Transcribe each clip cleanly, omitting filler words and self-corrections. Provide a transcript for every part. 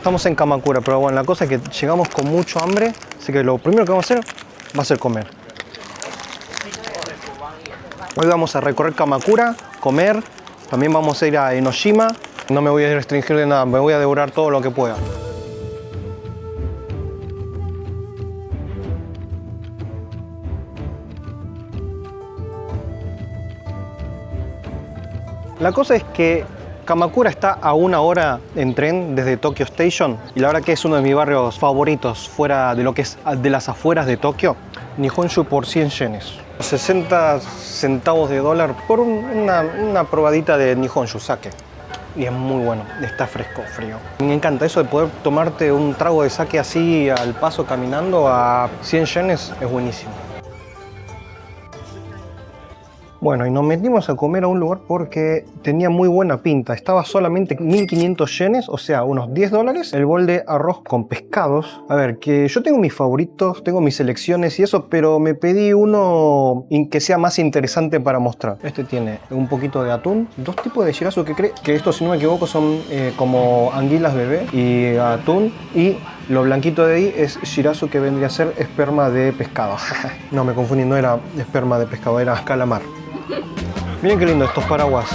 Estamos en Kamakura, pero bueno, la cosa es que llegamos con mucho hambre, así que lo primero que vamos a hacer va a ser comer. Hoy vamos a recorrer Kamakura, comer, también vamos a ir a Enoshima. No me voy a restringir de nada, me voy a devorar todo lo que pueda. La cosa es que Kamakura está a 1 hora en tren desde Tokyo Station y la verdad que es uno de mis barrios favoritos fuera de lo que es de las afueras de Tokio. Nihonshu por 100 yenes, 60 centavos de dólar por una probadita de Nihonshu sake. Y es muy bueno, está fresco, frío. Me encanta eso de poder tomarte un trago de sake así al paso caminando a 100 yenes, es buenísimo. Bueno, y nos metimos a comer a un lugar porque tenía muy buena pinta. Estaba solamente 1500 yenes, o sea, unos 10 dólares, el bol de arroz con pescados. A ver, que yo tengo mis favoritos, tengo mis selecciones y eso, pero me pedí uno que sea más interesante para mostrar. Este tiene un poquito de atún, 2 tipos de shirasu que estos, si no me equivoco, son como anguilas bebé y atún, y lo blanquito de ahí es shirasu, que vendría a ser esperma de pescado. No, me confundí, no era esperma de pescado, era calamar. Miren qué lindo estos paraguas.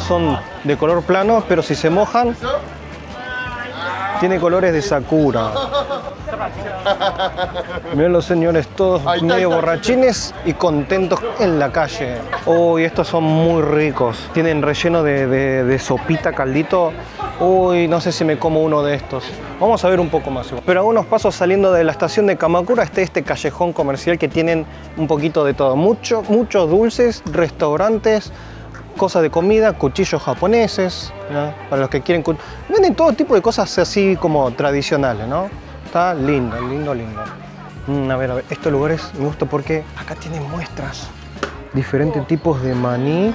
Son de color plano, pero si se mojan, tiene colores de sakura. Miren los señores todos medio borrachines y contentos en la calle. Uy, estos son muy ricos. Tienen relleno de sopita, caldito. Uy, no sé si me como uno de estos. Vamos a ver un poco más. Pero a unos pasos saliendo de la estación de Kamakura está este callejón comercial que tienen un poquito de todo. Muchos dulces, restaurantes, cosas de comida, cuchillos japoneses, ¿no? Para los que quieren. Venden todo tipo de cosas así como tradicionales, ¿no? Está lindo, lindo, lindo. A ver, estos lugares me gusta porque acá tienen muestras. Diferentes tipos de maní,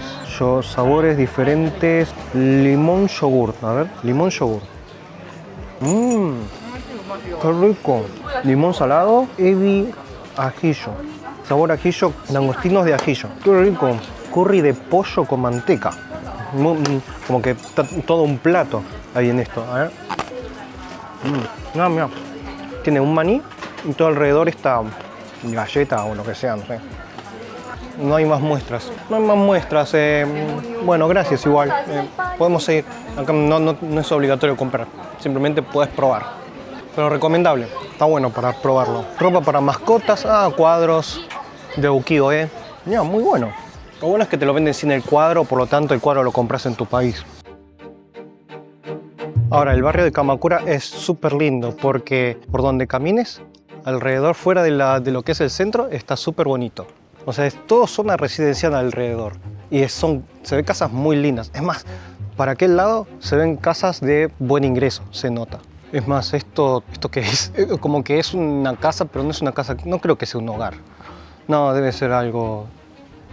sabores diferentes. Limón yogur, a ver, limón yogur. Qué rico. Limón salado, ebi ajillo. Sabor ajillo, langostinos de ajillo. Qué rico. Curry de pollo con manteca. Como que está todo un plato ahí en esto. A ver. Mira. Tiene un maní y todo alrededor está galleta o lo que sea, no sé. No hay más muestras. No hay más muestras. Bueno, gracias igual. Podemos seguir. Acá no es obligatorio comprar. Simplemente puedes probar. Pero recomendable. Está bueno para probarlo. Ropa para mascotas. Cuadros de ukiyo-e. Mira, muy bueno. Lo bueno es que te lo venden sin el cuadro, por lo tanto el cuadro lo compras en tu país. Ahora, el barrio de Kamakura es súper lindo porque por donde camines, alrededor, fuera de lo que es el centro, está súper bonito. O sea, es todo zona residencial alrededor. Y se ven casas muy lindas. Es más, para aquel lado se ven casas de buen ingreso, se nota. Es más, esto que es como que es una casa, pero no es una casa, no creo que sea un hogar. No, debe ser algo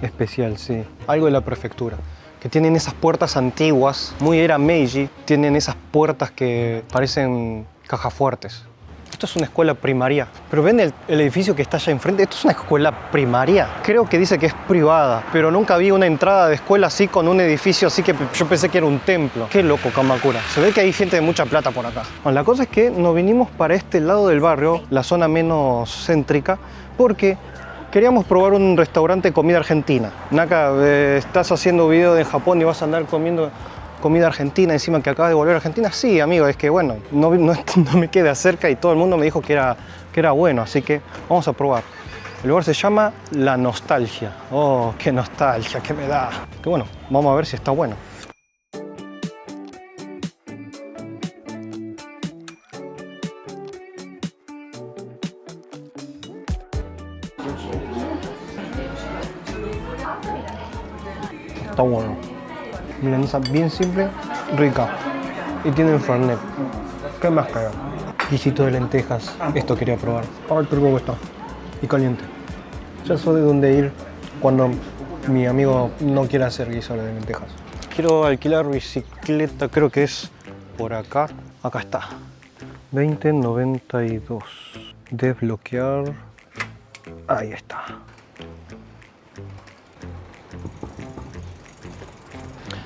especial, sí. Algo de la prefectura. Que tienen esas puertas antiguas, muy era Meiji, tienen esas puertas que parecen cajafuertes. Esto es una escuela primaria. Pero ven el edificio que está allá enfrente, esto es una escuela primaria. Creo que dice que es privada, pero nunca vi una entrada de escuela así con un edificio así que yo pensé que era un templo. Qué loco Kamakura. Se ve que hay gente de mucha plata por acá. Bueno, la cosa es que nos vinimos para este lado del barrio, la zona menos céntrica, porque queríamos probar un restaurante de comida argentina. Naka, estás haciendo video de Japón y vas a andar comiendo comida argentina encima que acabas de volver a Argentina. Sí, amigo, es que bueno, no me queda cerca y todo el mundo me dijo que era bueno, así que vamos a probar. El lugar se llama La Nostalgia. Oh, qué nostalgia que me da. Que bueno, vamos a ver si está bueno. Está bueno. Milanesa bien simple, rica. Y tiene el fernet. ¿Qué más que? Guisito de lentejas. Esto quería probar. Ay, qué rico que está. Y caliente. Ya sé de dónde ir cuando mi amigo no quiere hacer guiso de lentejas. Quiero alquilar bicicleta, creo que es por acá. Acá está. 20.92. Desbloquear. Ahí está.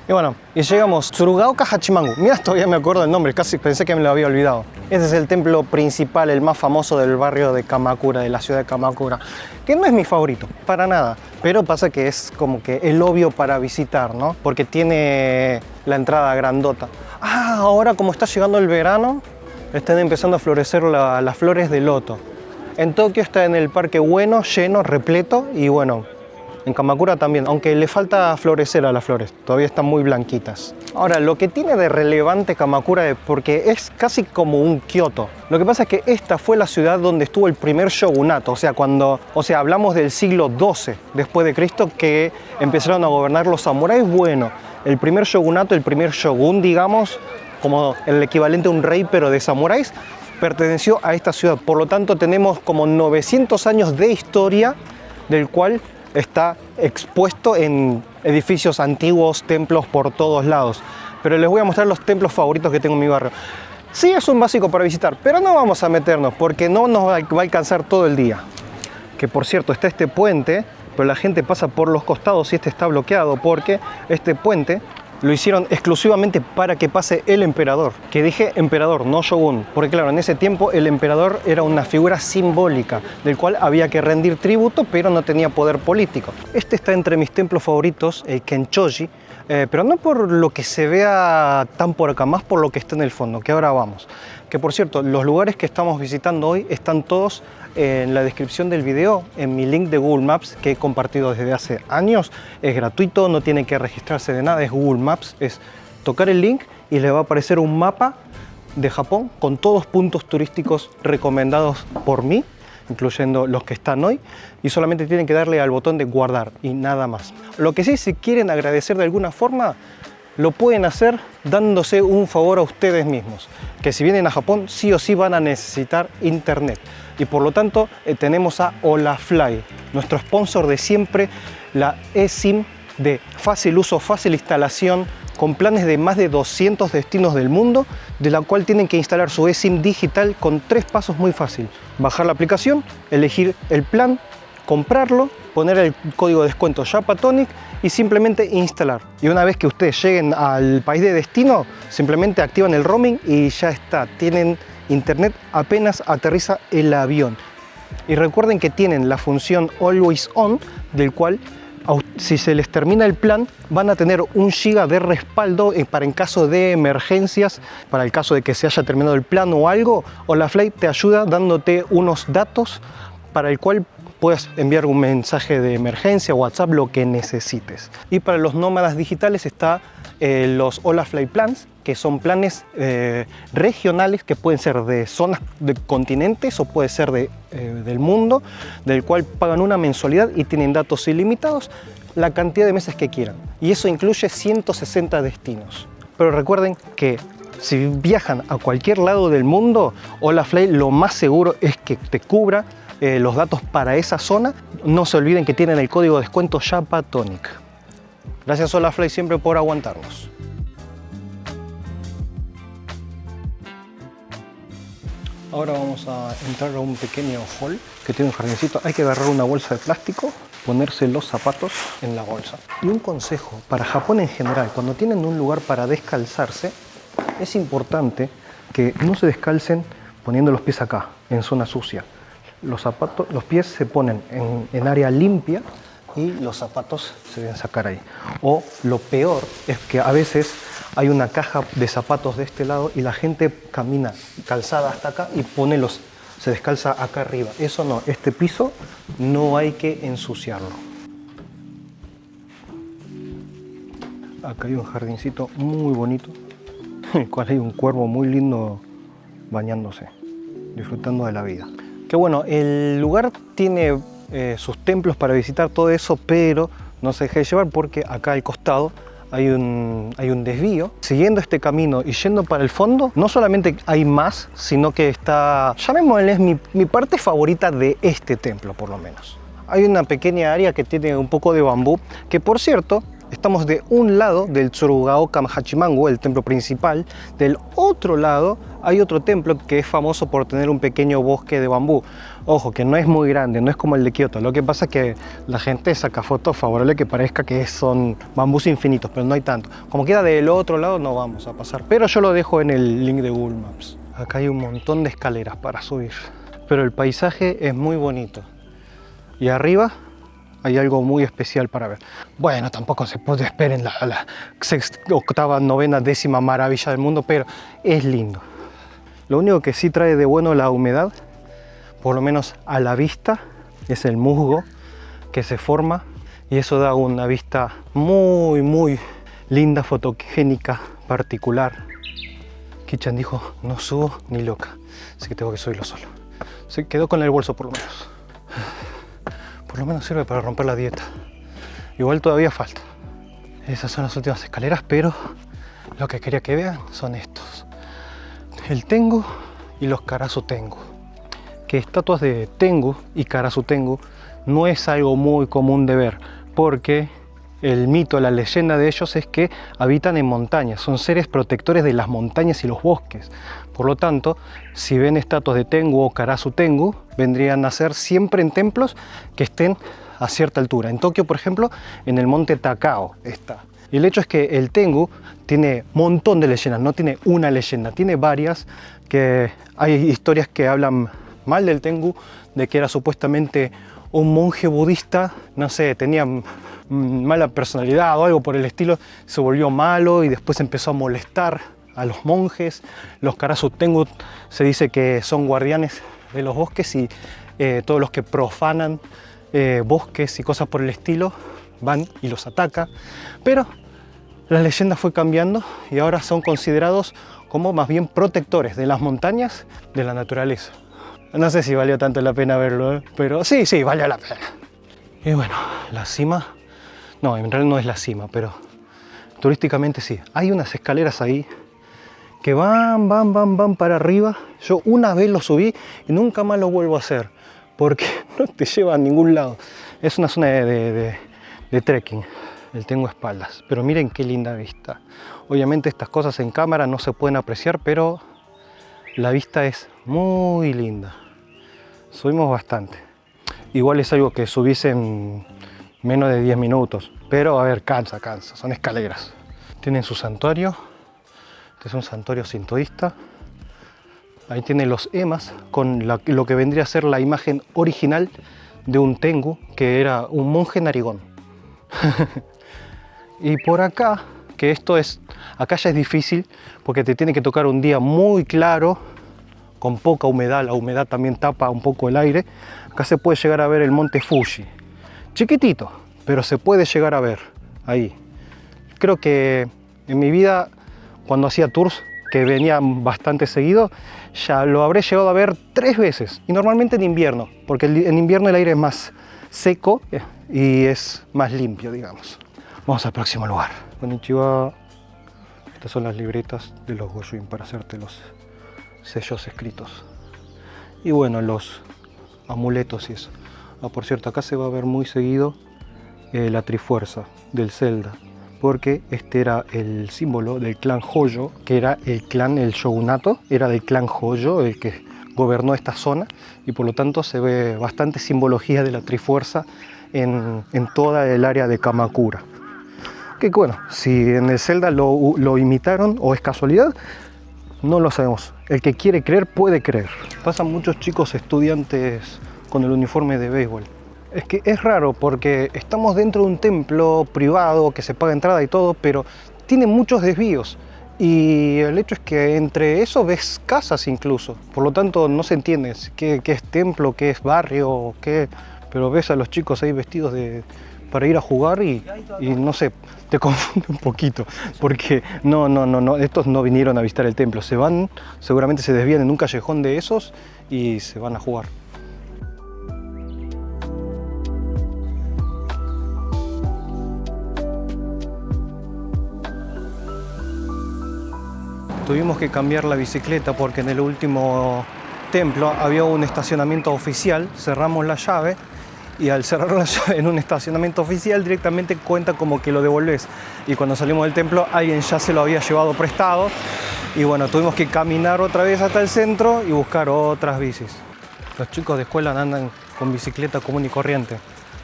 Y bueno, y llegamos a Tsurugaoka Hachimangu. Mira, todavía me acuerdo del nombre, casi pensé que me lo había olvidado. Este es el templo principal, el más famoso del barrio de Kamakura, de la ciudad de Kamakura, que no es mi favorito, para nada. Pero pasa que es como que el obvio para visitar, ¿no? Porque tiene la entrada grandota. Ah, ahora como está llegando el verano, están empezando a florecer las flores de loto. En Tokio está en el Parque Ueno, lleno, repleto, y bueno, en Kamakura también, aunque le falta florecer a las flores, todavía están muy blanquitas. Ahora, lo que tiene de relevante Kamakura es porque es casi como un Kioto. Lo que pasa es que esta fue la ciudad donde estuvo el primer shogunato, o sea, hablamos del siglo XII después de Cristo, que empezaron a gobernar los samuráis. Bueno, el primer shogunato, el primer shogun, digamos, como el equivalente a un rey pero de samuráis, perteneció a esta ciudad. Por lo tanto, tenemos como 900 años de historia, del cual está expuesto en edificios antiguos, templos por todos lados. Pero les voy a mostrar los templos favoritos que tengo en mi barrio. Sí, es un básico para visitar, pero no vamos a meternos porque no nos va a alcanzar todo el día. Que por cierto, está este puente, pero la gente pasa por los costados y este está bloqueado porque este puente lo hicieron exclusivamente para que pase el emperador. Que dije emperador, no shogun, porque claro, en ese tiempo el emperador era una figura simbólica del cual había que rendir tributo, pero no tenía poder político. Este está entre mis templos favoritos, el Kenchoji, pero no por lo que se vea tan por acá, más por lo que está en el fondo, que ahora vamos. Que por cierto, los lugares que estamos visitando hoy están todos en la descripción del video, en mi link de Google Maps que he compartido desde hace años. Es gratuito, no tiene que registrarse de nada, es Google Maps, es tocar el link y le va a aparecer un mapa de Japón con todos puntos turísticos recomendados por mí, incluyendo los que están hoy, y solamente tienen que darle al botón de guardar y nada más. Lo que sí, si quieren agradecer de alguna forma, lo pueden hacer dándose un favor a ustedes mismos, que si vienen a Japón sí o sí van a necesitar internet. Y por lo tanto tenemos a Holafly, nuestro sponsor de siempre, la eSIM de fácil uso, fácil instalación, con planes de más de 200 destinos del mundo, de la cual tienen que instalar su eSIM digital con 3 pasos muy fácil. Bajar la aplicación, elegir el plan, comprarlo, poner el código de descuento Japatonic y simplemente instalar. Y una vez que ustedes lleguen al país de destino, simplemente activan el roaming y ya está. Tienen internet apenas aterriza el avión. Y recuerden que tienen la función Always On, del cual si se les termina el plan van a tener 1 GB de respaldo para en caso de emergencias, para el caso de que se haya terminado el plan o algo. Holafly te ayuda dándote unos datos para el cual puedes enviar un mensaje de emergencia, WhatsApp, lo que necesites. Y para los nómadas digitales está los Holafly Plans, que son planes regionales que pueden ser de zonas de continentes o puede ser del mundo, del cual pagan una mensualidad y tienen datos ilimitados, la cantidad de meses que quieran. Y eso incluye 160 destinos. Pero recuerden que si viajan a cualquier lado del mundo, Holafly lo más seguro es que te cubra los datos para esa zona. No se olviden que tienen el código de descuento Japatonic. Gracias Holafly siempre por aguantarnos. Ahora vamos a entrar a un pequeño hall que tiene un jardincito. Hay que agarrar una bolsa de plástico, ponerse los zapatos en la bolsa. Y un consejo para Japón en general, cuando tienen un lugar para descalzarse, es importante que no se descalcen poniendo los pies acá, en zona sucia. Los pies se ponen en área limpia y los zapatos se deben sacar ahí. O lo peor es que a veces hay una caja de zapatos de este lado y la gente camina calzada hasta acá y se descalza acá arriba. Eso no, este piso no hay que ensuciarlo. Acá hay un jardincito muy bonito, en el cual hay un cuervo muy lindo bañándose, disfrutando de la vida. Que bueno, el lugar tiene sus templos para visitar, todo eso, pero no se deje de llevar porque acá al costado hay un desvío. Siguiendo este camino y yendo para el fondo, no solamente hay más, sino que está, llamémosle, mi parte favorita de este templo por lo menos. Hay una pequeña área que tiene un poco de bambú, que por cierto, Estamos de un lado del Tsurugaoka Hachimangu, el templo principal. Del otro lado hay otro templo que es famoso por tener un pequeño bosque de bambú. Ojo, que no es muy grande, no es como el de Kioto. Lo que pasa es que la gente saca fotos favorables que parezca que son bambús infinitos, pero no hay tanto. Como queda del otro lado no vamos a pasar, pero yo lo dejo en el link de Google Maps. Acá hay un montón de escaleras para subir, pero el paisaje es muy bonito. Y arriba hay algo muy especial para ver. Bueno, tampoco se puede esperar en la sexta, octava, novena, décima maravilla del mundo, pero es lindo. Lo único que sí trae de bueno la humedad, por lo menos a la vista, es el musgo que se forma y eso da una vista muy linda, fotogénica, particular. Kichan dijo, no subo ni loca, así que tengo que subirlo solo. Se quedó con el bolso por lo menos. Por lo menos sirve para romper la dieta. Igual todavía falta. Esas son las últimas escaleras, pero lo que quería que vean son estos. El Tengu y los Karasu Tengu. Que estatuas de Tengu y Karasu Tengu no es algo muy común de ver, porque el mito, la leyenda de ellos es que habitan en montañas, son seres protectores de las montañas y los bosques. Por lo tanto, si ven estatuas de Tengu o Karasu Tengu, vendrían a ser siempre en templos que estén a cierta altura. En Tokio, por ejemplo, en el monte Takao está. Y el hecho es que el Tengu tiene un montón de leyendas, no tiene una leyenda, tiene varias, que hay historias que hablan mal del Tengu, de que era supuestamente un monje budista, no sé, tenía mala personalidad o algo por el estilo, se volvió malo y después empezó a molestar a los monjes. Los Karasu Tengu se dice que son guardianes de los bosques y todos los que profanan bosques y cosas por el estilo van y los ataca, pero la leyenda fue cambiando y ahora son considerados como más bien protectores de las montañas, de la naturaleza. No sé si valió tanto la pena verlo, pero sí, valió la pena. Y bueno, la cima, no, en realidad no es la cima, pero turísticamente sí. Hay unas escaleras ahí que van para arriba. Yo una vez lo subí y nunca más lo vuelvo a hacer, porque no te lleva a ningún lado. Es una zona de trekking, el Tengu espaldas, pero miren qué linda vista. Obviamente estas cosas en cámara no se pueden apreciar, pero la vista es muy linda. Subimos bastante. Igual es algo que subís en menos de 10 minutos, pero a ver, cansa, son escaleras. Tienen su santuario, este es un santuario sintoísta. Ahí tiene los emas con lo que vendría a ser la imagen original de un Tengu, que era un monje narigón. Y por acá, que acá ya es difícil porque te tiene que tocar un día muy claro, con poca humedad, la humedad también tapa un poco el aire. Acá se puede llegar a ver el monte Fuji, chiquitito, pero se puede llegar a ver ahí. Creo que en mi vida, cuando hacía tours, que venían bastante seguido, ya lo habré llegado a ver 3 veces, y normalmente en invierno, porque en invierno el aire es más seco y es más limpio, digamos. Vamos al próximo lugar. Konnichiwa. Estas son las libretas de los Goshuin para hacerte los sellos escritos. Y bueno, los amuletos y eso. Por cierto, acá se va a ver muy seguido la Trifuerza del Zelda, porque este era el símbolo del clan Hojo, que era el shogunato, era del clan Hojo el que gobernó esta zona, y por lo tanto se ve bastante simbología de la Trifuerza en toda el área de Kamakura. Que bueno, si en el Zelda lo imitaron o es casualidad, no lo sabemos. El que quiere creer puede creer. Pasan muchos chicos estudiantes con el uniforme de béisbol. Es que es raro porque estamos dentro de un templo privado que se paga entrada y todo, pero tiene muchos desvíos. Y el hecho es que entre eso ves casas incluso. Por lo tanto no se entiende qué es templo, qué es barrio, qué. Pero ves a los chicos ahí vestidos para ir a jugar y no sé, te confunde un poquito, porque no, estos no vinieron a visitar el templo, se van, seguramente se desvían en un callejón de esos y se van a jugar. Tuvimos que cambiar la bicicleta porque en el último templo había un estacionamiento oficial, cerramos la llave y al cerrarlo en un estacionamiento oficial directamente cuenta como que lo devolves. Y cuando salimos del templo alguien ya se lo había llevado prestado y bueno, tuvimos que caminar otra vez hasta el centro y buscar otras bicis. Los chicos de escuela andan con bicicleta común y corriente.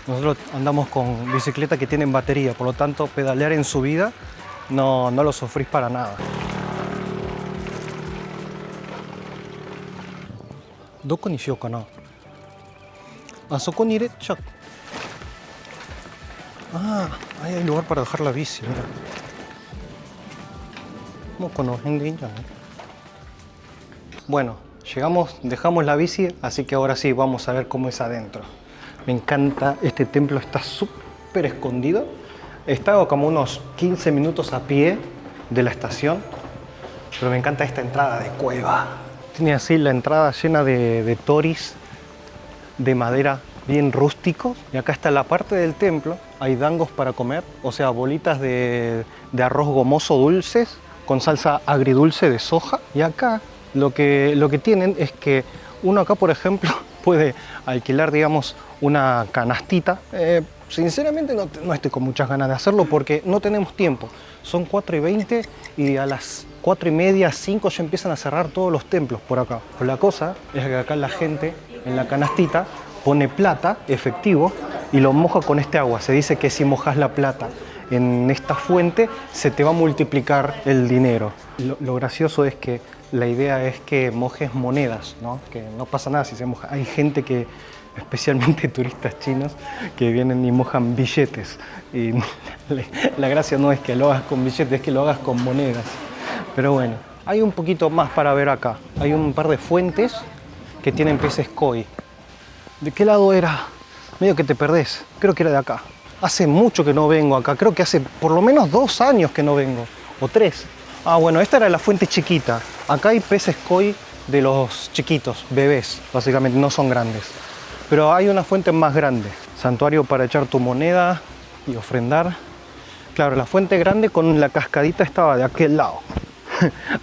Nosotros andamos con bicicleta que tienen batería, por lo tanto pedalear en subida no lo sufrís para nada. ¿Dónde ni shiyou ka na? ¿A soko ni irechak? Ah, ahí hay lugar para dejar la bici, mira. Bueno, llegamos, dejamos la bici, así que ahora sí, vamos a ver cómo es adentro. Me encanta, este templo está súper escondido. Está como unos 15 minutos a pie de la estación, pero me encanta esta entrada de cueva. Tiene así la entrada llena de toris de madera bien rústico. Y acá está la parte del templo, hay dangos para comer, o sea, bolitas de arroz gomoso dulces con salsa agridulce de soja. Y acá lo que tienen es que uno acá, por ejemplo, puede alquilar, digamos, una canastita. Sinceramente no estoy con muchas ganas de hacerlo porque no tenemos tiempo. Son 4:20 y a las 4:30, 5 ya empiezan a cerrar todos los templos por acá. Pero la cosa es que acá la gente en la canastita pone plata, efectivo, y lo moja con este agua. Se dice que si mojas la plata en esta fuente se te va a multiplicar el dinero. Lo gracioso es que la idea es que mojes monedas, ¿no? Que no pasa nada si se moja. Hay gente que, especialmente turistas chinos, que vienen y mojan billetes. Y la gracia no es que lo hagas con billetes, es que lo hagas con monedas. Pero bueno, hay un poquito más para ver acá. Hay un par de fuentes que tienen peces koi. ¿De qué lado era? Medio que te perdés. Creo que era de acá. Hace mucho que no vengo acá. Creo que hace por lo menos 2 años que no vengo. O 3. Ah, bueno, esta era la fuente chiquita. Acá hay peces koi de los chiquitos, bebés, básicamente, no son grandes. Pero hay una fuente más grande. Santuario para echar tu moneda y ofrendar. Claro, la fuente grande con la cascadita estaba de aquel lado.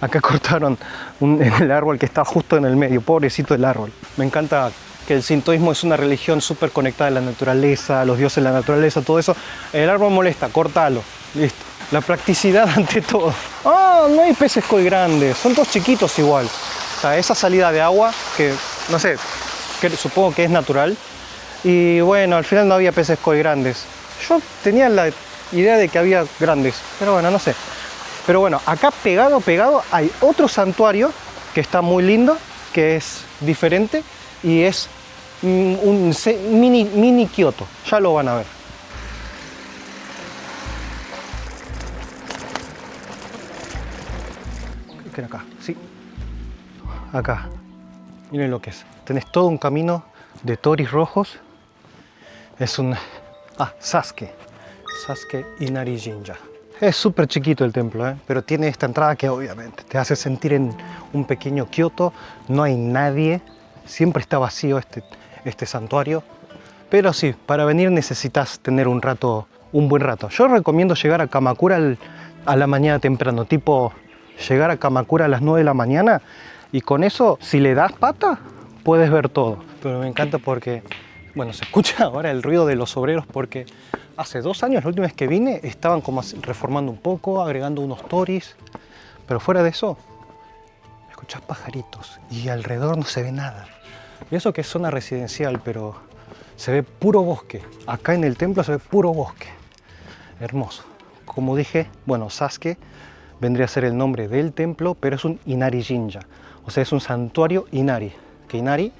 Acá cortaron el árbol que está justo en el medio. Pobrecito el árbol. Me encanta que el sintoísmo es una religión súper conectada a la naturaleza, a los dioses de la naturaleza, todo eso. El árbol molesta, córtalo. Listo. La practicidad ante todo. Ah, no hay peces koi grandes, son todos chiquitos igual. O sea, esa salida de agua, que no sé, que supongo que es natural. Y bueno, al final no había peces koi grandes. Yo tenía la idea de que había grandes, pero bueno, no sé. Pero bueno, acá pegado hay otro santuario que está muy lindo, que es diferente y es un mini Kioto. Ya lo van a ver. Creo que era acá, sí. Acá. Miren lo que es. Tenés todo un camino de toris rojos. Es un... Ah, Sasuke. Sasuke Inari Jinja. Es súper chiquito el templo, pero tiene esta entrada que obviamente te hace sentir en un pequeño Kioto. No hay nadie. Siempre está vacío este santuario. Pero sí, para venir necesitas tener un buen rato. Yo recomiendo llegar a Kamakura a la mañana temprano. Tipo, llegar a Kamakura a las 9 de la mañana. Y con eso, si le das pata, puedes ver todo. Pero me encanta porque, bueno, se escucha ahora el ruido de los obreros porque hace 2 años, la última vez que vine, estaban como reformando un poco, agregando unos toris. Pero fuera de eso, escuchás pajaritos y alrededor no se ve nada. Y eso que es zona residencial, pero se ve puro bosque. Acá en el templo se ve puro bosque. Hermoso. Como dije, bueno, Sasuke vendría a ser el nombre del templo, pero es un Inari Jinja. O sea, es un santuario Inari. Que Inari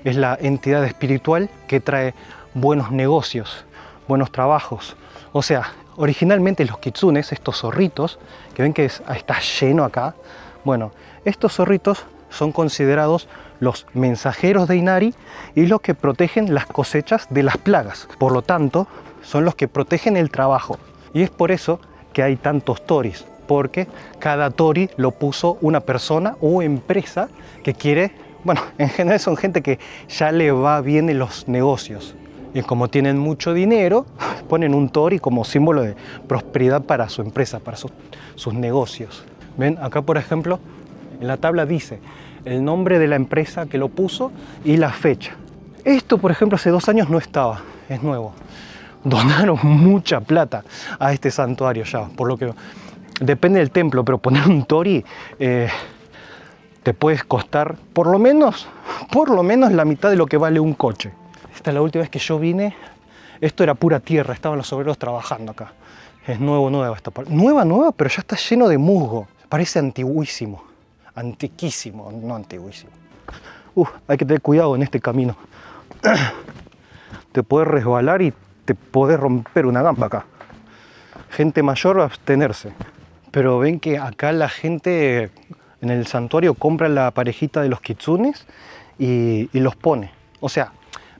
es la entidad espiritual que trae buenos negocios, buenos trabajos. O sea, originalmente los kitsunes, estos zorritos, que ven que está lleno acá, bueno, estos zorritos son considerados los mensajeros de Inari y los que protegen las cosechas de las plagas. Por lo tanto, son los que protegen el trabajo. Y es por eso que hay tantos toris, porque cada tori lo puso una persona o empresa que quiere, bueno, en general son gente que ya le va bien en los negocios. Y como tienen mucho dinero, ponen un tori como símbolo de prosperidad para su empresa, para sus negocios. Ven, acá por ejemplo, en la tabla dice el nombre de la empresa que lo puso y la fecha. Esto, por ejemplo, hace 2 años no estaba, es nuevo. Donaron mucha plata a este santuario ya, por lo que depende del templo, pero poner un tori te puedes costar por lo menos la mitad de lo que vale un coche. Esta es la última vez que yo vine, esto era pura tierra, estaban los obreros trabajando acá. Es nueva esta parte. Nueva, pero ya está lleno de musgo. Parece antiguísimo, antiquísimo, no antiguísimo. Hay que tener cuidado en este camino. Te puedes resbalar y te podés romper una gamba acá. Gente mayor, abstenerse. Pero ven que acá la gente en el santuario compra la parejita de los kitsunes y los pone. O sea,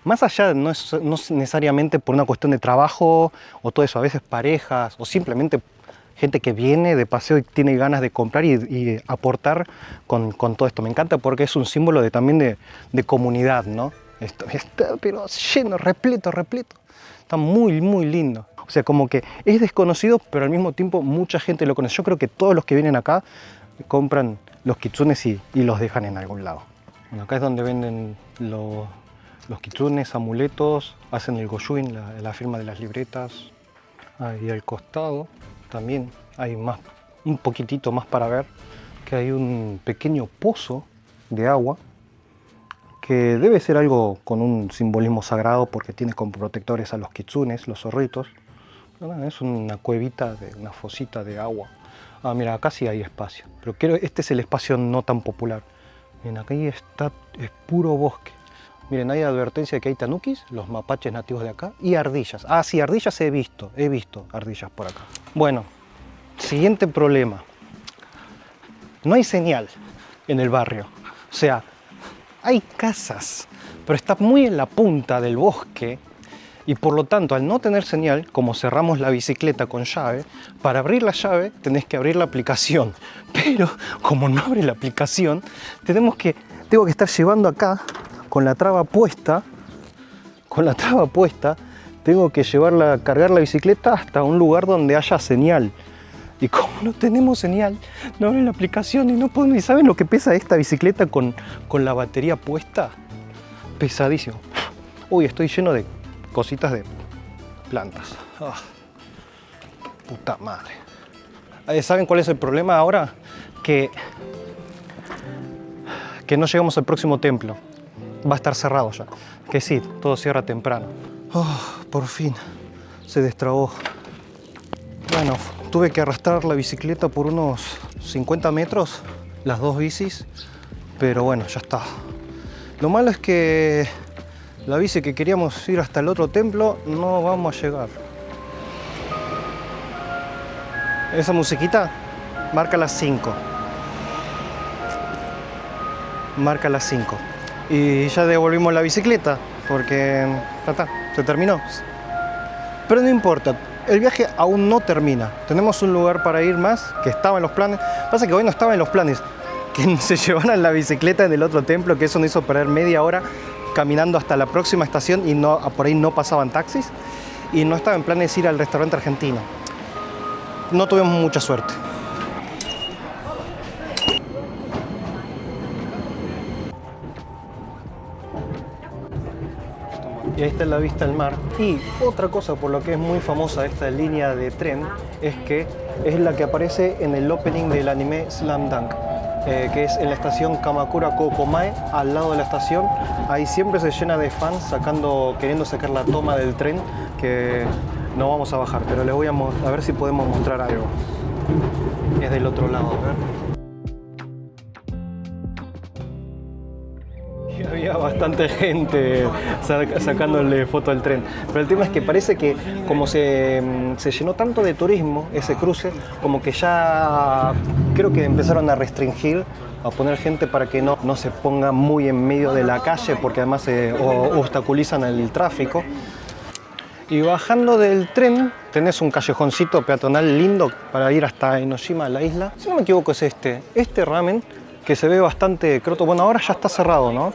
más allá, no es necesariamente por una cuestión de trabajo o todo eso, a veces parejas o simplemente gente que viene de paseo y tiene ganas de comprar y aportar con todo esto. Me encanta porque es un símbolo también de comunidad, ¿no? Esto está pero lleno, repleto. Está muy lindo. O sea, como que es desconocido, pero al mismo tiempo mucha gente lo conoce. Yo creo que todos los que vienen acá compran los kitsunes y los dejan en algún lado. Bueno, acá es donde venden los kitsunes, amuletos, hacen el goyuin, la firma de las libretas. Ahí al costado también hay un poquitito más para ver, que hay un pequeño pozo de agua que debe ser algo con un simbolismo sagrado porque tiene como protectores a los kitsunes, los zorritos. Es una cuevita, una fosita de agua. Mira, acá sí hay espacio, pero este es el espacio no tan popular. Miren, aquí es puro bosque. Miren, hay advertencia de que hay tanukis, los mapaches nativos de acá, y ardillas. Sí, ardillas he visto ardillas por acá. Bueno, siguiente problema. No hay señal en el barrio. O sea, hay casas, pero está muy en la punta del bosque y por lo tanto, al no tener señal, como cerramos la bicicleta con llave, para abrir la llave tenés que abrir la aplicación. Pero como no abre la aplicación, tengo que estar llevando acá con la traba puesta, tengo que cargar la bicicleta hasta un lugar donde haya señal. Y como no tenemos señal, no abre la aplicación y no podemos. ¿Y saben lo que pesa esta bicicleta con la batería puesta? Pesadísimo. Uy, estoy lleno de cositas de plantas. Puta madre. ¿Saben cuál es el problema ahora? Que no llegamos al próximo templo. Va a estar cerrado ya. Que sí, todo cierra temprano. Por fin se destrabó. Bueno, tuve que arrastrar la bicicleta por unos 50 metros, las dos bicis, pero bueno, ya está. Lo malo es que la bici que queríamos ir hasta el otro templo no vamos a llegar. Esa musiquita marca las 5. Marca las 5. Y ya devolvimos la bicicleta porque ya está, se terminó. Pero no importa. El viaje aún no termina. Tenemos un lugar para ir más que estaba en los planes. Pasa que hoy no estaba en los planes que se llevaran la bicicleta en el otro templo, que eso nos hizo perder media hora caminando hasta la próxima estación y por ahí no pasaban taxis. Y no estaba en planes ir al restaurante argentino. No tuvimos mucha suerte. Y ahí está la vista al mar. Y otra cosa por lo que es muy famosa esta línea de tren es que es la que aparece en el opening del anime Slam Dunk, que es en la estación Kamakura Kokomae, al lado de la estación. Ahí siempre se llena de fans queriendo sacar la toma del tren, que no vamos a bajar, pero les voy a ver si podemos mostrar algo. Es del otro lado, a ver. Había bastante gente sacándole foto al tren, pero el tema es que parece que como se llenó tanto de turismo ese cruce, como que ya creo que empezaron a restringir, a poner gente para que no se ponga muy en medio de la calle, porque además obstaculizan el tráfico. Y bajando del tren tenés un callejoncito peatonal lindo para ir hasta Enoshima, la isla. Si no me equivoco es este ramen, que se ve bastante croto. Bueno, ahora ya está cerrado, ¿no?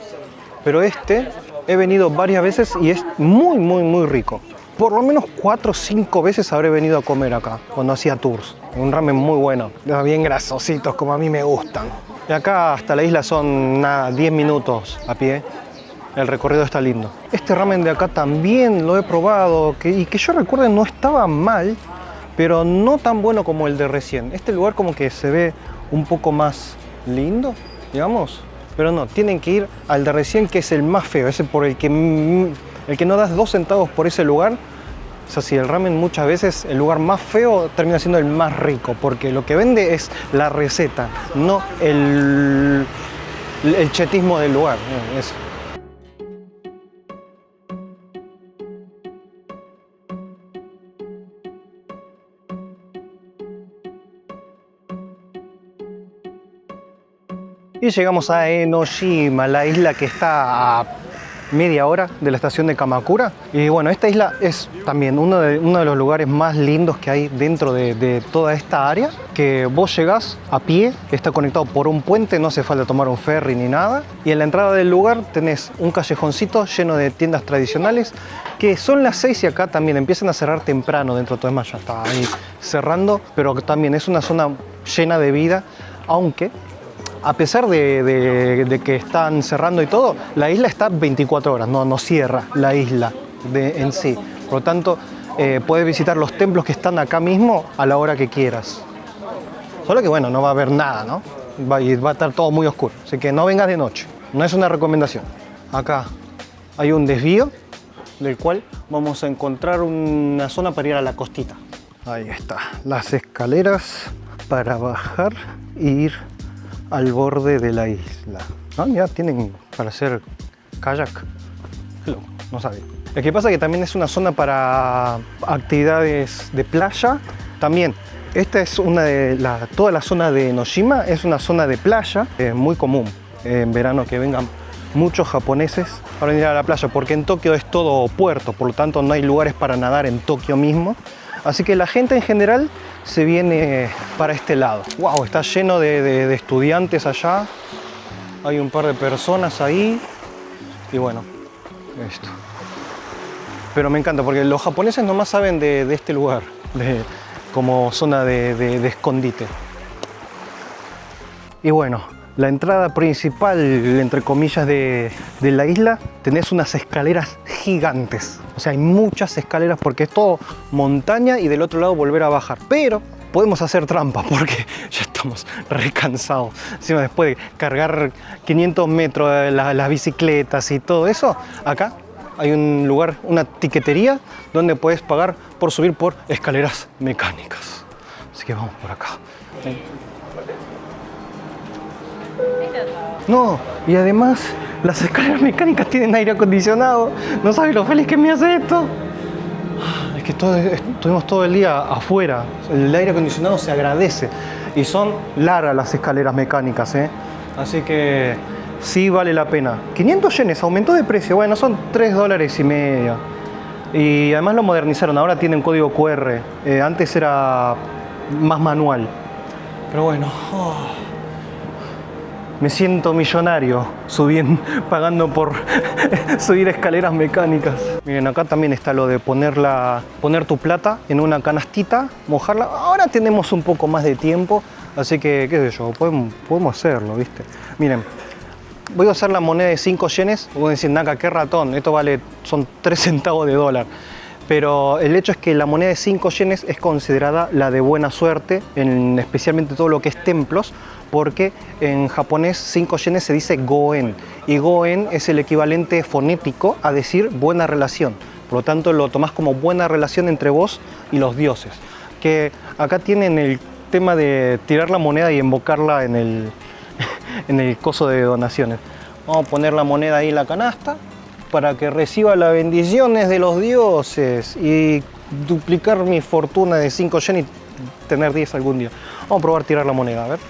Pero he venido varias veces y es muy rico. Por lo menos 4 o 5 veces habré venido a comer acá, cuando hacía tours. Un ramen muy bueno, bien grasositos, como a mí me gustan. Y acá hasta la isla son 10 minutos a pie. el recorrido está lindo. Este ramen de acá también lo he probado y que yo recuerde no estaba mal, pero no tan bueno como el de recién. Este lugar como que se ve un poco más lindo, digamos. Pero no, tienen que ir al de recién, que es el más feo, ese por el que no das 2 centavos por ese lugar. O sea, si el ramen muchas veces, el lugar más feo termina siendo el más rico, porque lo que vende es la receta, no el chetismo del lugar. Eso. Y llegamos a Enoshima, la isla que está a media hora de la estación de Kamakura. Y bueno, esta isla es también uno de los lugares más lindos que hay dentro de toda esta área, que vos llegás a pie, está conectado por un puente, no hace falta tomar un ferry ni nada. Y en la entrada del lugar tenés un callejoncito lleno de tiendas tradicionales, que son las 6 y acá también empiezan a cerrar temprano dentro de todo. Es más, ya está ahí cerrando, pero también es una zona llena de vida, aunque a pesar de que están cerrando y todo, la isla está 24 horas, no cierra la isla en sí. Por lo tanto, puedes visitar los templos que están acá mismo a la hora que quieras. Solo que bueno, no va a haber nada, ¿no? Va a estar todo muy oscuro, así que no vengas de noche. No es una recomendación. Acá hay un desvío del cual vamos a encontrar una zona para ir a la costita. Ahí está, las escaleras para bajar e ir al borde de la isla. Ah, ya tienen para hacer kayak. No sabía. Lo que pasa es que también es una zona para actividades de playa. También, esta es toda la zona de Enoshima es una zona de playa muy común en verano que vengan muchos japoneses para venir a la playa, porque en Tokio es todo puerto, por lo tanto no hay lugares para nadar en Tokio mismo. Así que la gente en general se viene para este lado. ¡Wow! Está lleno de estudiantes allá. Hay un par de personas ahí. Y bueno, esto. Pero me encanta porque los japoneses nomás saben de este lugar, como zona de escondite. Y bueno, la entrada principal, entre comillas, de la isla, tenés unas escaleras gigantes. O sea, hay muchas escaleras porque es todo montaña y del otro lado volver a bajar. Pero podemos hacer trampa porque ya estamos re cansados. Encima, después de cargar 500 metros las bicicletas y todo eso, acá hay un lugar, una tiquetería, donde puedes pagar por subir por escaleras mecánicas. Así que vamos por acá. ¿Sí? No, y además las escaleras mecánicas tienen aire acondicionado. No sabes lo feliz que me hace esto. Es que estuvimos todo el día afuera. El aire acondicionado se agradece. Y son largas las escaleras mecánicas, ¿eh? Así que sí vale la pena. 500 yenes, aumentó de precio. Bueno, son $3.50. Y además lo modernizaron. Ahora tienen código QR. Antes era más manual. Pero bueno... Me siento millonario pagando por subir escaleras mecánicas. Miren, acá también está lo de poner tu plata en una canastita, mojarla. Ahora tenemos un poco más de tiempo, así que, qué sé yo, podemos hacerlo, ¿viste? Miren, voy a usar la moneda de 5 yenes. Voy a decir, Naka, qué ratón, esto son 3 centavos de dólar. Pero el hecho es que la moneda de 5 yenes es considerada la de buena suerte, especialmente todo lo que es templos, porque en japonés 5 yenes se dice goen, y goen es el equivalente fonético a decir buena relación. Por lo tanto, lo tomás como buena relación entre vos y los dioses. Que acá tienen el tema de tirar la moneda y invocarla en el coso de donaciones. Vamos a poner la moneda ahí en la canasta para que reciba las bendiciones de los dioses y duplicar mi fortuna de 5 yen y tener 10 algún día. Vamos a probar a tirar la moneda, a ver.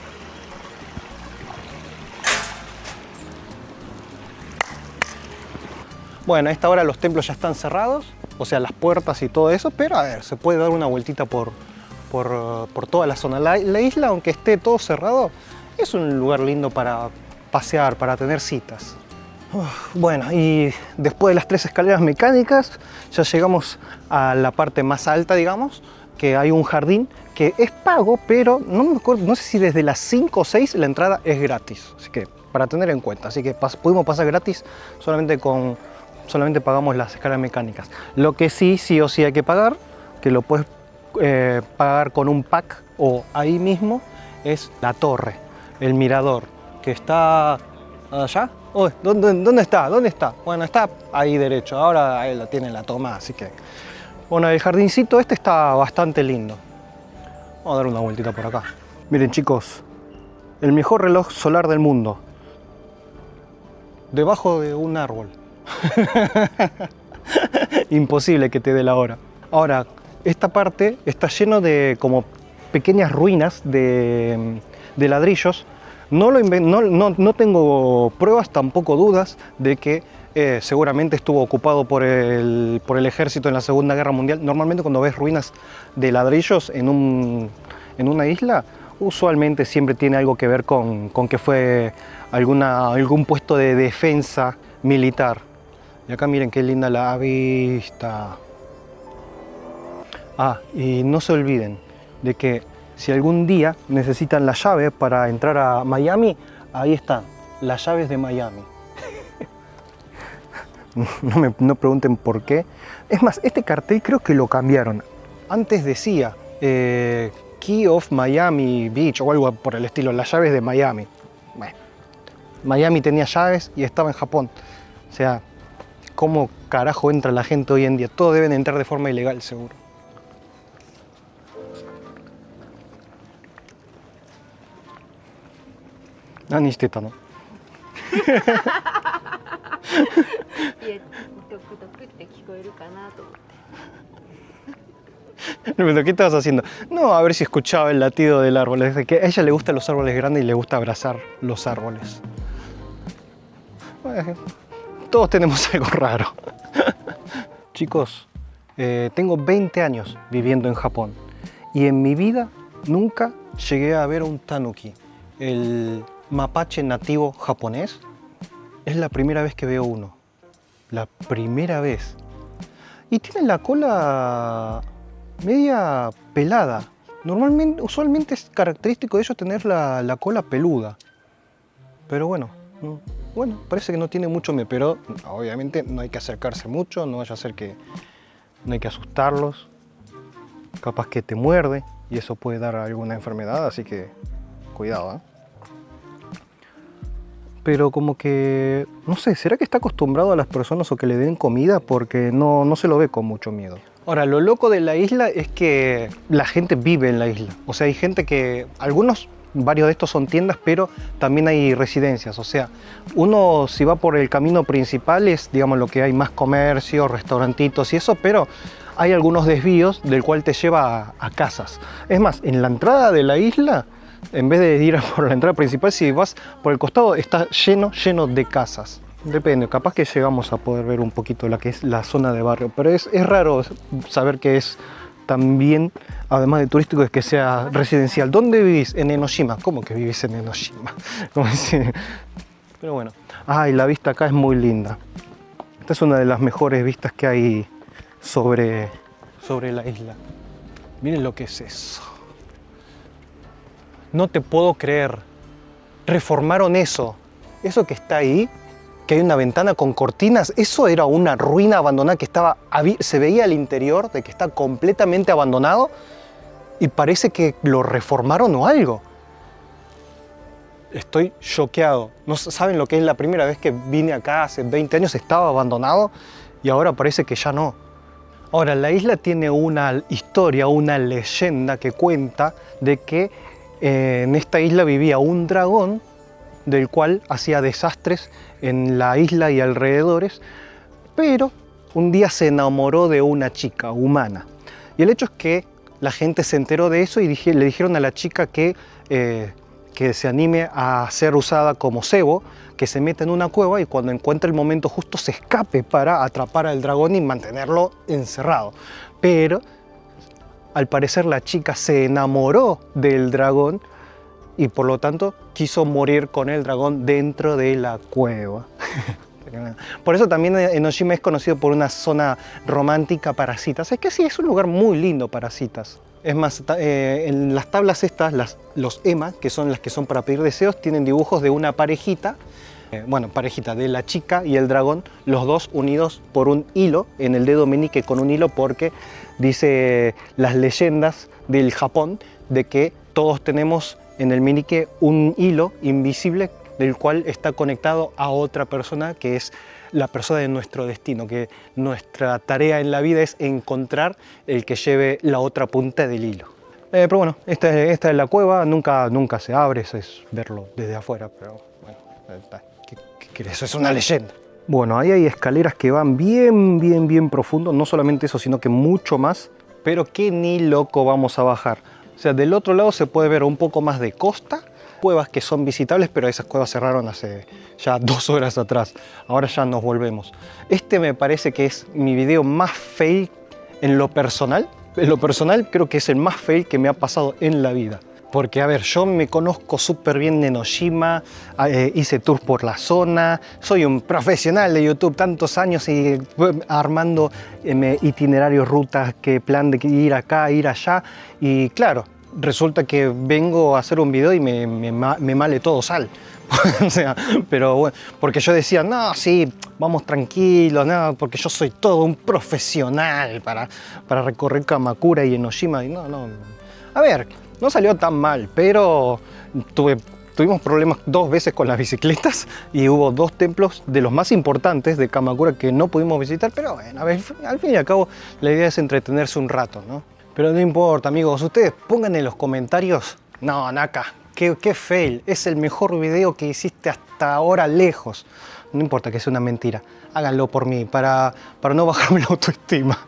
Bueno, a esta hora los templos ya están cerrados, o sea, las puertas y todo eso, pero a ver, se puede dar una vueltita por toda la zona. La isla, aunque esté todo cerrado, es un lugar lindo para pasear, para tener citas. Bueno, y después de las 3 escaleras mecánicas, ya llegamos a la parte más alta, digamos, que hay un jardín que es pago, pero no sé si desde las 5 o 6 la entrada es gratis. Así que para tener en cuenta. Así que pudimos pasar gratis, solamente pagamos las escaleras mecánicas. Lo que sí o sí hay que pagar, que lo puedes pagar con un pack o ahí mismo, es la torre, el mirador, que está allá. Uy, ¿dónde está? ¿Dónde está? Bueno, está ahí derecho, ahora ahí la tiene la toma, así que... Bueno, el jardincito este está bastante lindo. Vamos a dar una vueltita por acá. Miren chicos, el mejor reloj solar del mundo. Debajo de un árbol. Imposible que te dé la hora. Ahora, esta parte está lleno de como pequeñas ruinas de ladrillos. No tengo pruebas, tampoco dudas de que seguramente estuvo ocupado por el ejército en la Segunda Guerra Mundial. Normalmente cuando ves ruinas de ladrillos en una isla, usualmente siempre tiene algo que ver con que fue algún puesto de defensa militar. Y acá miren qué linda la vista. Ah, y no se olviden de que si algún día necesitan la llave para entrar a Miami, ahí están, las llaves de Miami. No pregunten por qué. Es más, este cartel creo que lo cambiaron. Antes decía Key of Miami Beach o algo por el estilo, las llaves de Miami. Bueno, Miami tenía llaves y estaba en Japón. O sea, ¿cómo carajo entra la gente hoy en día? Todos deben entrar de forma ilegal, seguro. Nani shite ta no? ¿Pero qué estabas haciendo? No, a ver si escuchaba el latido del árbol. Es que a ella le gustan los árboles grandes y le gusta abrazar los árboles. Bueno, todos tenemos algo raro. Chicos, tengo 20 años viviendo en Japón y en mi vida nunca llegué a ver un tanuki, el mapache nativo japonés. Es la primera vez que veo uno. La primera vez. Y tiene la cola media pelada. Usualmente es característico de ellos tener la cola peluda. Pero bueno, parece que no tiene mucho miedo. Pero obviamente no hay que acercarse mucho, no vaya a ser que no hay que asustarlos. Capaz que te muerde y eso puede dar alguna enfermedad, así que cuidado, ¿eh? Pero como que, no sé, ¿será que está acostumbrado a las personas o que le den comida? Porque no se lo ve con mucho miedo. Ahora, lo loco de la isla es que la gente vive en la isla. O sea, hay gente que, varios de estos son tiendas, pero también hay residencias. O sea, uno si va por el camino principal es, digamos, lo que hay más comercio, restaurantitos y eso, pero hay algunos desvíos del cual te lleva a casas. Es más, en la entrada de la isla, en vez de ir por la entrada principal, si vas por el costado, está lleno de casas. Depende, capaz que llegamos a poder ver un poquito la que es la zona de barrio, pero es raro saber que es también, además de turístico, es que sea residencial. ¿Dónde vivís? En Enoshima. ¿Cómo que vivís en Enoshima? Pero bueno. Y la vista acá es muy linda. Esta es una de las mejores vistas que hay sobre la isla. Miren lo que es eso. No te puedo creer. Reformaron eso. Eso que está ahí, que hay una ventana con cortinas, eso era una ruina abandonada que se veía al interior de que está completamente abandonado y parece que lo reformaron o algo. Estoy choqueado. No saben lo que es la primera vez que vine acá hace 20 años, estaba abandonado y ahora parece que ya no. Ahora, la isla tiene una historia, una leyenda que cuenta de que en esta isla vivía un dragón del cual hacía desastres en la isla y alrededores, pero un día se enamoró de una chica humana. Y el hecho es que la gente se enteró de eso y le dijeron a la chica que se anime a ser usada como cebo, que se meta en una cueva y cuando encuentre el momento justo se escape para atrapar al dragón y mantenerlo encerrado. Pero al parecer la chica se enamoró del dragón y por lo tanto quiso morir con el dragón dentro de la cueva. Por eso también Enoshima es conocido por una zona romántica para citas. Es que sí, es un lugar muy lindo para citas. Es más, en las tablas estas, los EMA, que son las que son para pedir deseos, tienen dibujos de una parejita, parejita de la chica y el dragón, los dos unidos por un hilo, en el dedo meñique con un hilo, porque dice las leyendas del Japón de que todos tenemos en el meñique un hilo invisible del cual está conectado a otra persona que es la persona de nuestro destino, que nuestra tarea en la vida es encontrar el que lleve la otra punta del hilo. Pero bueno, esta es la cueva, nunca se abre, eso es verlo desde afuera, pero bueno, ¿qué querés? Eso es una leyenda. Bueno, ahí hay escaleras que van bien profundo, no solamente eso, sino que mucho más, pero que ni loco vamos a bajar. O sea, del otro lado se puede ver un poco más de costa, cuevas que son visitables, pero esas cuevas cerraron hace ya 2 horas atrás. Ahora ya nos volvemos. Este me parece que es mi video más fail en lo personal. En lo personal creo que es el más fail que me ha pasado en la vida. Porque, a ver, yo me conozco súper bien de Enoshima, hice tours por la zona, soy un profesional de YouTube, tantos años y armando itinerarios, rutas, que plan de ir acá, ir allá. Y claro, resulta que vengo a hacer un video y me male todo sal. O sea, pero bueno, porque yo decía, no, sí, vamos tranquilos, no, porque yo soy todo un profesional para recorrer Kamakura y Enoshima. Y no. A ver, no salió tan mal, pero tuvimos problemas 2 veces con las bicicletas y hubo 2 templos de los más importantes de Kamakura que no pudimos visitar, pero bueno, a ver, al fin y al cabo la idea es entretenerse un rato, ¿no? Pero no importa, amigos, ustedes pongan en los comentarios, no, Naka, qué fail, es el mejor video que hiciste hasta ahora lejos. No importa que sea una mentira, háganlo por mí, para no bajarme la autoestima.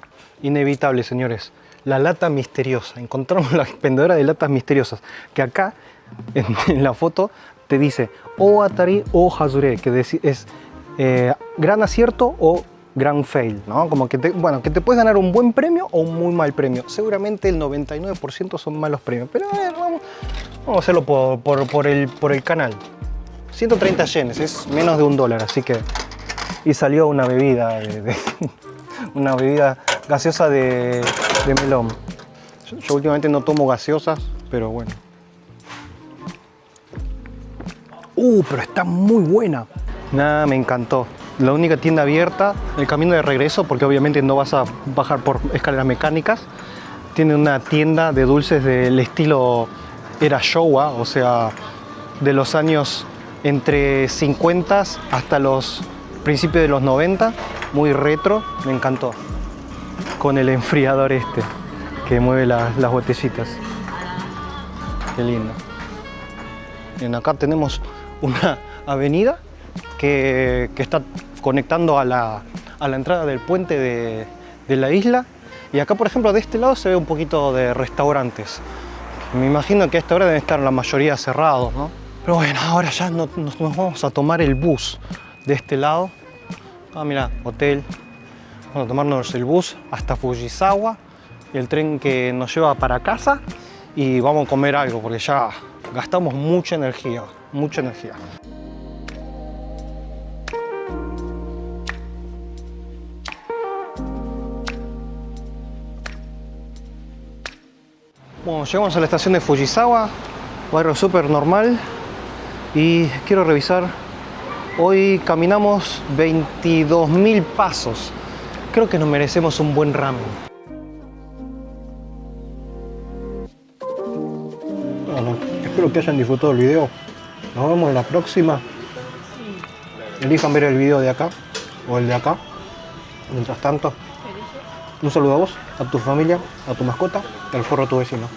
Inevitable, señores, la lata misteriosa. Encontramos la vendedora de latas misteriosas, que acá en la foto te dice o Atari o Hazure, que es gran acierto o gran fail, ¿no? Como que te puedes ganar un buen premio o un muy mal premio. Seguramente el 99% son malos premios, pero a ver, vamos a hacerlo por el canal. 130 yenes, es menos de $1, así que... Y salió una bebida, una bebida gaseosa de melón. Yo últimamente no tomo gaseosas, pero bueno. Pero está muy buena. Nada, me encantó. La única tienda abierta, el camino de regreso, porque obviamente no vas a bajar por escaleras mecánicas. Tiene una tienda de dulces del estilo era Showa, o sea, de los años entre 50 hasta los principios de los 90, muy retro, me encantó. Con el enfriador este, que mueve las botellitas. Qué lindo. Bien, acá tenemos una avenida que está conectando a la entrada del puente de la isla. Y acá, por ejemplo, de este lado se ve un poquito de restaurantes. Me imagino que a esta hora deben estar la mayoría cerrados, ¿no? Pero bueno, ahora ya nos vamos a tomar el bus de este lado. Mira, hotel. Vamos a tomarnos el bus hasta Fujisawa, el tren que nos lleva para casa, y vamos a comer algo porque ya gastamos mucha energía, mucha energía. Bueno, llegamos a la estación de Fujisawa, barrio súper normal, y quiero revisar. Hoy caminamos 22.000 pasos. Creo que nos merecemos un buen ramen. Bueno, espero que hayan disfrutado el video. Nos vemos en la próxima. Elijan ver el video de acá o el de acá. Mientras tanto, un saludo a vos, a tu familia, a tu mascota y al forro a tu vecino.